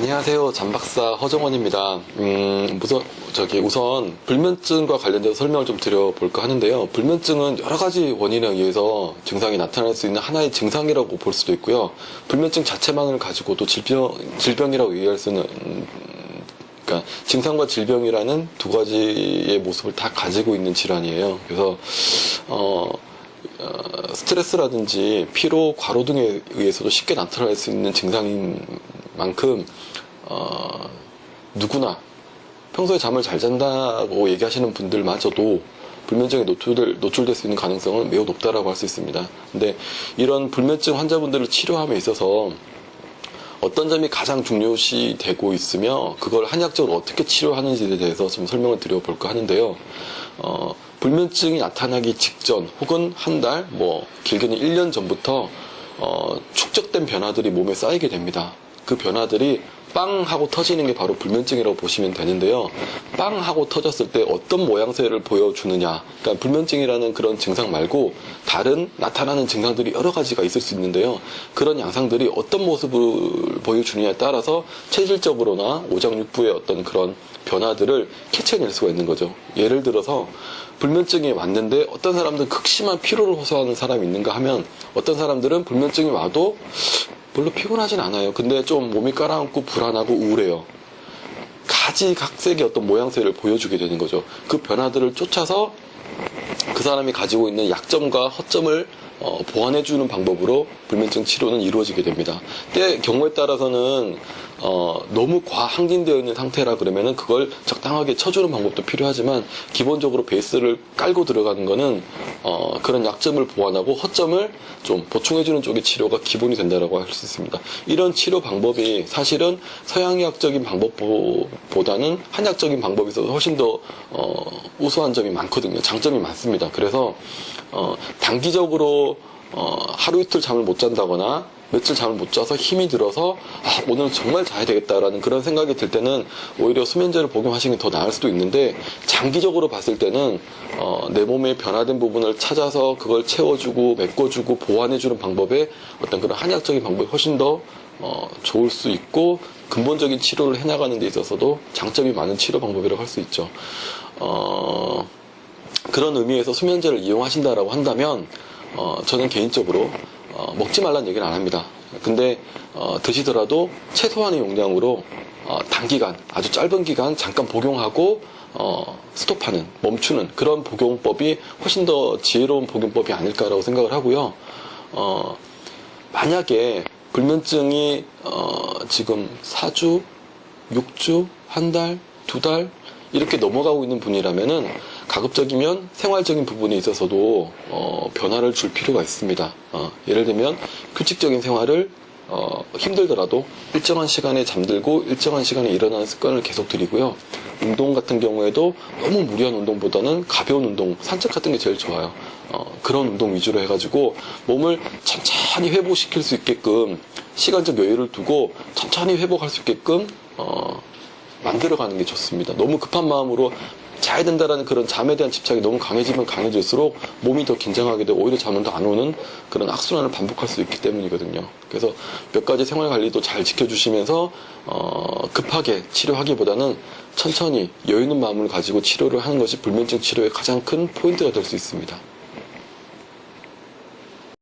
안녕하세요. 잠박사 허정원입니다. 우선 불면증과 관련돼서 설명을 좀 드려볼까 하는데요. 불면증은 여러 가지 원인에 의해서 증상이 나타날 수 있는 하나의 증상이라고 볼 수도 있고요. 불면증 자체만을 가지고도 질병이라고 얘기할 수는, 그러니까 증상과 질병이라는 두 가지의 모습을 다 가지고 있는 질환이에요. 그래서 스트레스라든지 피로, 과로 등에 의해서도 쉽게 나타날 수 있는 증상인 만큼 누구나 평소에 잠을 잘 잔다고 얘기하시는 분들마저도 불면증에 노출될 수 있는 가능성은 매우 높다라고 할 수 있습니다. 근데 이런 불면증 환자분들을 치료함에 있어서 어떤 점이 가장 중요시 되고 있으며 그걸 한의학적으로 어떻게 치료하는지에 대해서 좀 설명을 드려볼까 하는데요. 불면증이 나타나기 직전 혹은 한 달, 길게는 1년 전부터 축적된 변화들이 몸에 쌓이게 됩니다. 그 변화들이 빵 하고 터지는 게 바로 불면증이라고 보시면 되는데요. 빵 하고 터졌을 때 어떤 모양새를 보여주느냐, 그러니까 불면증이라는 그런 증상 말고 다른 나타나는 증상들이 여러 가지가 있을 수 있는데요. 그런 양상들이 어떤 모습을 보여주느냐에 따라서 체질적으로나 오장육부의 어떤 그런 변화들을 캐치해낼 수가 있는 거죠. 예를 들어서 불면증이 왔는데 어떤 사람들은 극심한 피로를 호소하는 사람이 있는가 하면 어떤 사람들은 불면증이 와도 별로 피곤하진 않아요. 근데 좀 몸이 깔아앉고 불안하고 우울해요. 가지각색의 어떤 모양새를 보여주게 되는 거죠. 그 변화들을 쫓아서 그 사람이 가지고 있는 약점과 허점을 보완해주는 방법으로 불면증 치료는 이루어지게 됩니다. 때 경우에 따라서는 너무 과항진되어 있는 상태라 그러면은 그걸 적당하게 쳐주는 방법도 필요하지만 기본적으로 베이스를 깔고 들어가는 거는 그런 약점을 보완하고 허점을 좀 보충해주는 쪽의 치료가 기본이 된다라고 할 수 있습니다. 이런 치료 방법이 사실은 서양의학적인 방법보다는 한의학적인 방법에 있어서 훨씬 더 우수한 점이 많거든요. 장점이 많습니다. 그래서 단기적으로 하루 이틀 잠을 못 잔다거나 며칠 잠을 못 자서 힘이 들어서 오늘은 정말 자야 되겠다라는 그런 생각이 들 때는 오히려 수면제를 복용하시는 게 더 나을 수도 있는데, 장기적으로 봤을 때는 내 몸의 변화된 부분을 찾아서 그걸 채워주고 메꿔주고 보완해주는 방법에 어떤 그런 한의학적인 방법이 훨씬 더 좋을 수 있고 근본적인 치료를 해나가는 데 있어서도 장점이 많은 치료 방법이라고 할 수 있죠. 그런 의미에서 수면제를 이용하신다라고 한다면 저는 개인적으로 먹지 말라는 얘기는 안 합니다. 근데 드시더라도 최소한의 용량으로 단기간, 아주 짧은 기간 잠깐 복용하고 스톱하는, 멈추는 그런 복용법이 훨씬 더 지혜로운 복용법이 아닐까라고 생각을 하고요. 만약에 불면증이 지금 4주, 6주, 한 달, 2달 이렇게 넘어가고 있는 분이라면은 가급적이면 생활적인 부분에 있어서도 변화를 줄 필요가 있습니다. 예를 들면 규칙적인 생활을 힘들더라도 일정한 시간에 잠들고 일정한 시간에 일어나는 습관을 계속 들이고요. 운동 같은 경우에도 너무 무리한 운동보다는 가벼운 운동, 산책 같은 게 제일 좋아요. 그런 운동 위주로 해가지고 몸을 천천히 회복시킬 수 있게끔 시간적 여유를 두고 천천히 회복할 수 있게끔 만들어가는 게 좋습니다. 너무 급한 마음으로 자야 된다라는 그런 잠에 대한 집착이 너무 강해지면 강해질수록 몸이 더 긴장하게 되고 오히려 잠은 더 안 오는 그런 악순환을 반복할 수 있기 때문이거든요. 그래서 몇 가지 생활 관리도 잘 지켜주시면서 급하게 치료하기보다는 천천히 여유 있는 마음을 가지고 치료를 하는 것이 불면증 치료의 가장 큰 포인트가 될 수 있습니다.